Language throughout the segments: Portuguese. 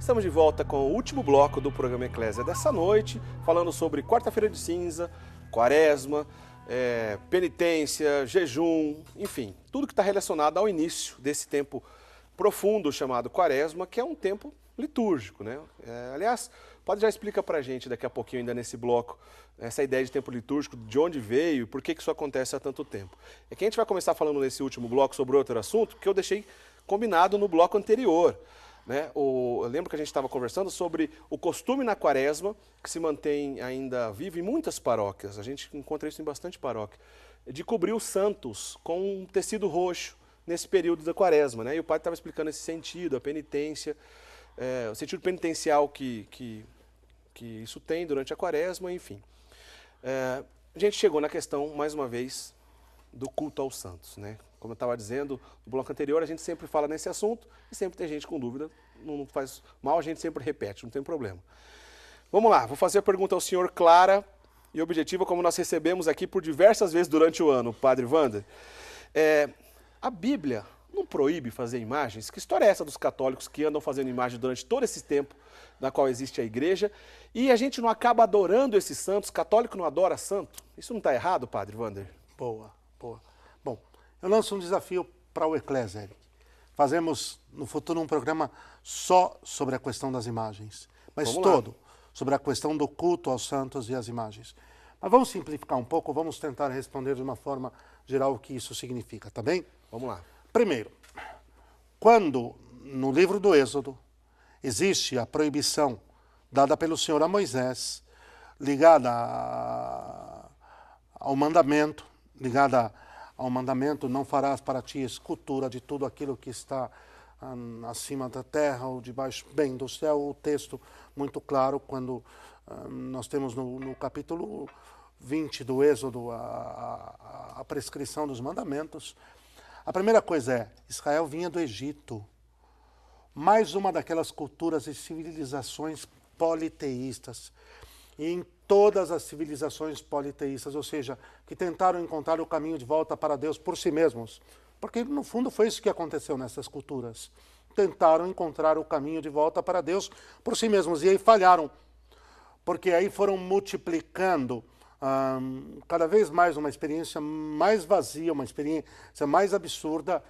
Estamos de volta com o último bloco do programa Eclésia dessa noite, falando sobre quarta-feira de cinza, quaresma, penitência, jejum, enfim, tudo que está relacionado ao início desse tempo profundo chamado quaresma, que é um tempo litúrgico, né? Aliás, o padre já explica pra gente daqui a pouquinho ainda nesse bloco essa ideia de tempo litúrgico, de onde veio e por que isso acontece há tanto tempo. É que a gente vai começar falando nesse último bloco sobre outro assunto que eu deixei combinado no bloco anterior, né? Eu lembro que a gente estava conversando sobre o costume na quaresma, que se mantém ainda vivo em muitas paróquias, a gente encontra isso em bastante paróquia, de cobrir os santos com um tecido roxo nesse período da quaresma, né? E o padre estava explicando esse sentido, a penitência, o sentido penitencial que isso tem durante a quaresma, enfim. A gente chegou na questão, mais uma vez, do culto aos santos, né? Como eu estava dizendo no bloco anterior, a gente sempre fala nesse assunto e sempre tem gente com dúvida, não faz mal, a gente sempre repete, não tem problema. Vamos lá, vou fazer a pergunta ao senhor clara e objetiva, como nós recebemos aqui por diversas vezes durante o ano, Padre Wander. A Bíblia não proíbe fazer imagens? Que história é essa dos católicos que andam fazendo imagens durante todo esse tempo na qual existe a igreja e a gente não acaba adorando esses santos? Católico não adora santo? Isso não está errado, Padre Wander? Boa. Bom, eu lanço um desafio para o Eclésia, Eric. Fazemos no futuro um programa só sobre a questão das imagens, mas todo sobre a questão do culto aos santos e às imagens. Mas vamos simplificar um pouco, vamos tentar responder de uma forma geral o que isso significa, tá bem? Vamos lá. Primeiro, quando no livro do Êxodo existe a proibição dada pelo Senhor a Moisés, ligada ao mandamento, não farás para ti escultura de tudo aquilo que está acima da terra ou debaixo bem do céu, o texto muito claro quando nós temos no capítulo 20 do Êxodo a prescrição dos mandamentos. A primeira coisa é, Israel vinha do Egito, mais uma daquelas culturas e civilizações politeístas. E em todas as civilizações politeístas, ou seja, que tentaram encontrar o caminho de volta para Deus por si mesmos. Porque, no fundo, foi isso que aconteceu nessas culturas. Tentaram encontrar o caminho de volta para Deus por si mesmos. E aí falharam. Porque aí foram multiplicando cada vez mais uma experiência mais vazia, uma experiência mais absurda.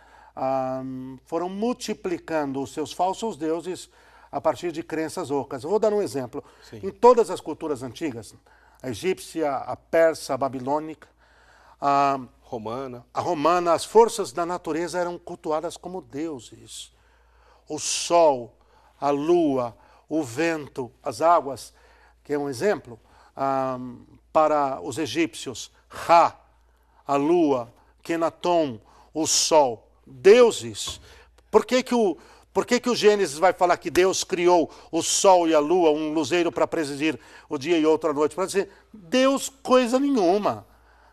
Foram multiplicando os seus falsos deuses a partir de crenças ocas. Eu vou dar um exemplo. Sim. Em todas as culturas antigas, a egípcia, a persa, a babilônica, a romana, as forças da natureza eram cultuadas como deuses. O sol, a lua, o vento, as águas, que é um exemplo, para os egípcios, Ra, a lua, Kenaton, o sol, deuses. Por que o Gênesis vai falar que Deus criou o sol e a lua, um luzeiro para presidir o dia e outro à noite? Para dizer, Deus coisa nenhuma.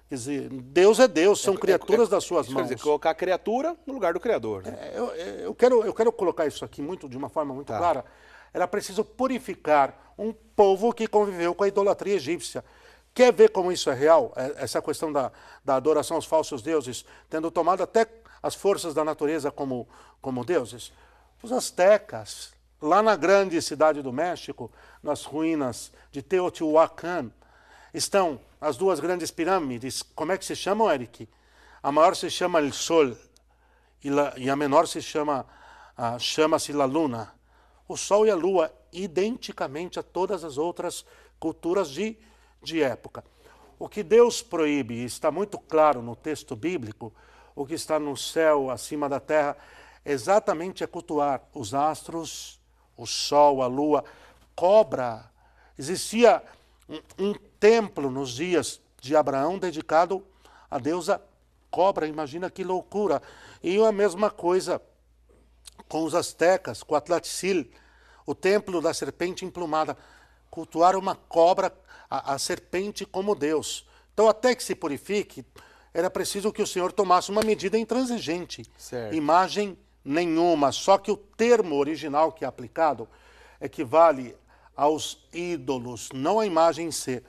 Quer dizer, Deus é Deus, são criaturas das suas mãos. Quer dizer, colocar a criatura no lugar do Criador. Né? Eu quero colocar isso aqui de uma forma muito clara. Era preciso purificar um povo que conviveu com a idolatria egípcia. Quer ver como isso é real? Essa questão da adoração aos falsos deuses, tendo tomado até as forças da natureza como deuses? Os astecas, lá na grande cidade do México, nas ruínas de Teotihuacan, estão as duas grandes pirâmides. Como é que se chamam, Eric? A maior se chama El Sol e a menor chama-se La Luna. O Sol e a Lua, identicamente a todas as outras culturas de época. O que Deus proíbe, e está muito claro no texto bíblico, o que está no céu, acima da terra, exatamente é cultuar os astros, o sol, a lua, cobra. Existia um templo nos dias de Abraão dedicado à deusa cobra, imagina que loucura. E a mesma coisa com os astecas, com Atlatzil, o templo da serpente emplumada. Cultuar uma cobra, a serpente como Deus. Então, até que se purifique, era preciso que o Senhor tomasse uma medida intransigente. Certo. Imagem nenhuma, só que o termo original que é aplicado equivale aos ídolos, não à imagem em si.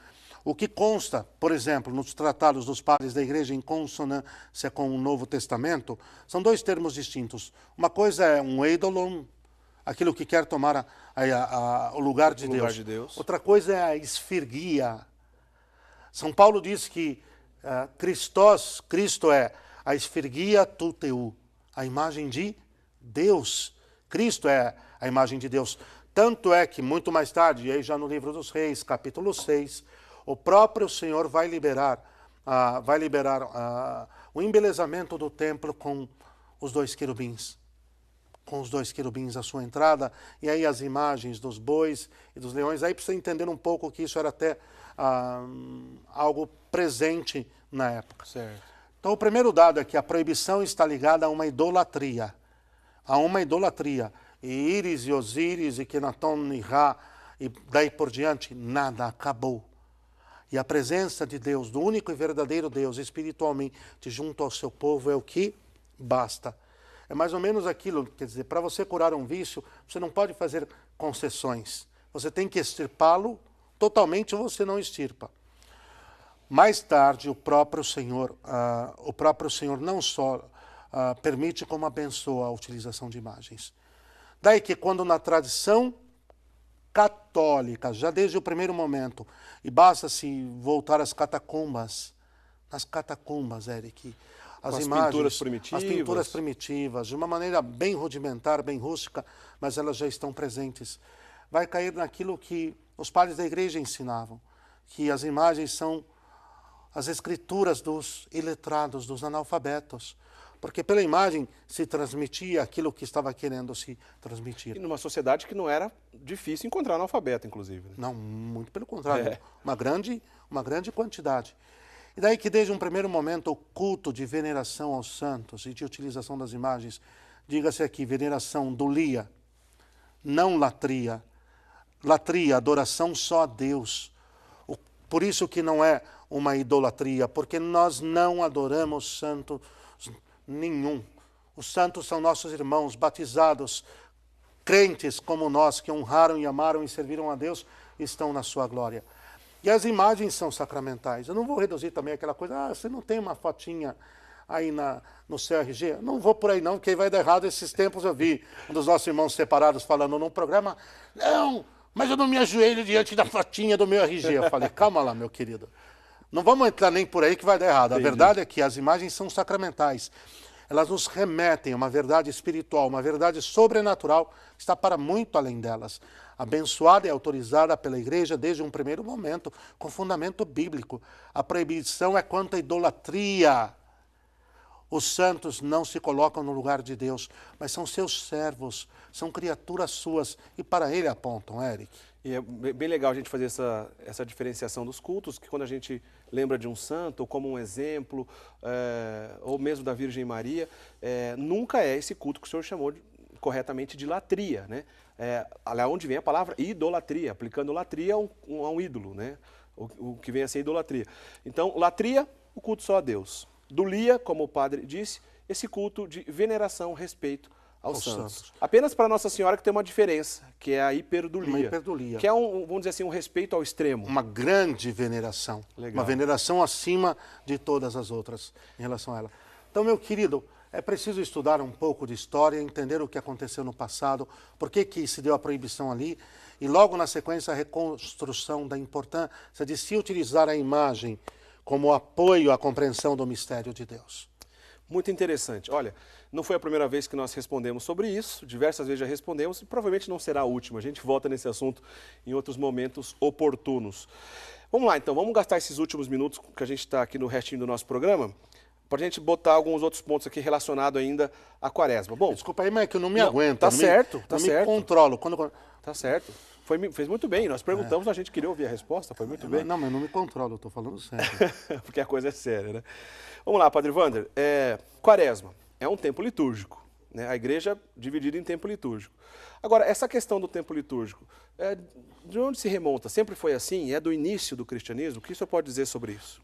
O que consta, por exemplo, nos tratados dos padres da igreja em consonância com o Novo Testamento, são dois termos distintos. Uma coisa é um eidolon, aquilo que quer tomar o lugar de Deus. Outra coisa é a esfirgia. São Paulo diz que Cristo é a esfirgia tu teu, a imagem de Deus. Cristo é a imagem de Deus. Tanto é que muito mais tarde, e aí já no livro dos Reis, capítulo 6, o próprio Senhor vai liberar o embelezamento do templo com os 2 querubins. Com os 2 querubins à sua entrada, e aí as imagens dos bois e dos leões. Aí precisa entender um pouco que isso era até algo presente na época. Certo. Então o primeiro dado é que a proibição está ligada a uma idolatria. A uma idolatria. E Íris e Osíris e Kenaton e Ra, e daí por diante, nada, acabou. E a presença de Deus, do único e verdadeiro Deus, espiritualmente junto ao seu povo, é o que basta. É mais ou menos aquilo, quer dizer, para você curar um vício, você não pode fazer concessões. Você tem que extirpá-lo totalmente ou você não extirpa. Mais tarde, o próprio Senhor não só permite como abençoa a utilização de imagens. Daí que quando na tradição católica, já desde o primeiro momento, e basta-se voltar às catacumbas, Eric, as imagens, as pinturas primitivas, de uma maneira bem rudimentar, bem rústica, mas elas já estão presentes. Vai cair naquilo que os padres da igreja ensinavam, que as imagens são as escrituras dos iletrados, dos analfabetos, porque pela imagem se transmitia aquilo que estava querendo se transmitir. E numa sociedade que não era difícil encontrar analfabeto, inclusive. Né? Não, muito pelo contrário, uma grande quantidade. E daí que desde um primeiro momento o culto de veneração aos santos e de utilização das imagens, diga-se aqui, veneração, dulia, não latria. Latria, adoração só a Deus. Por isso que não é uma idolatria, porque nós não adoramos santo nenhum. Os santos são nossos irmãos, batizados, crentes como nós, que honraram e amaram e serviram a Deus, estão na sua glória. E as imagens são sacramentais. Eu não vou reduzir também aquela coisa, você não tem uma fotinha aí no seu RG? Não vou por aí não, porque vai dar errado. Esses tempos eu vi um dos nossos irmãos separados falando num programa, não, mas eu não me ajoelho diante da fotinha do meu RG. Eu falei, calma lá, meu querido. Não vamos entrar nem por aí que vai dar errado. Entendi. A verdade é que as imagens são sacramentais. Elas nos remetem a uma verdade espiritual, uma verdade sobrenatural, que está para muito além delas. Abençoada e autorizada pela igreja desde um primeiro momento, com fundamento bíblico. A proibição é quanto à idolatria. Os santos não se colocam no lugar de Deus, mas são seus servos, são criaturas suas, e para ele apontam, Eric. E é bem legal a gente fazer essa diferenciação dos cultos, que quando a gente lembra de um santo, ou como um exemplo, ou mesmo da Virgem Maria, nunca é esse culto que o senhor chamou corretamente de latria, né? Onde vem a palavra idolatria, aplicando latria a um ídolo, né? O que vem a ser idolatria. Então, latria, o culto só a Deus. Dulia, como o padre disse, esse culto de veneração, respeito aos santos. Apenas para Nossa Senhora que tem uma diferença, que é a hiperdulia. Uma hiperdulia. Que é, vamos dizer assim, um respeito ao extremo. Uma grande veneração. Legal. Uma veneração acima de todas as outras em relação a ela. Então, meu querido, é preciso estudar um pouco de história, entender o que aconteceu no passado, por que se deu a proibição ali, e logo na sequência a reconstrução da importância de se utilizar a imagem como apoio à compreensão do mistério de Deus. Muito interessante. Olha, não foi a primeira vez que nós respondemos sobre isso, diversas vezes já respondemos, e provavelmente não será a última. A gente volta nesse assunto em outros momentos oportunos. Vamos lá, então, vamos gastar esses últimos minutos que a gente está aqui no restinho do nosso programa, para a gente botar alguns outros pontos aqui relacionados ainda à Quaresma. Bom, desculpa aí, mas é que eu não me aguento. Tá certo, tá me certo. controlo. Tá certo. Fez muito bem. Nós perguntamos, a gente queria ouvir a resposta, foi muito bem. Não, mas não me controlo, eu estou falando sério. Porque a coisa é séria, né? Vamos lá, Padre Wander. Quaresma é um tempo litúrgico, né? A igreja dividida em tempo litúrgico. Agora, essa questão do tempo litúrgico, de onde se remonta? Sempre foi assim? É do início do cristianismo? O que o senhor pode dizer sobre isso?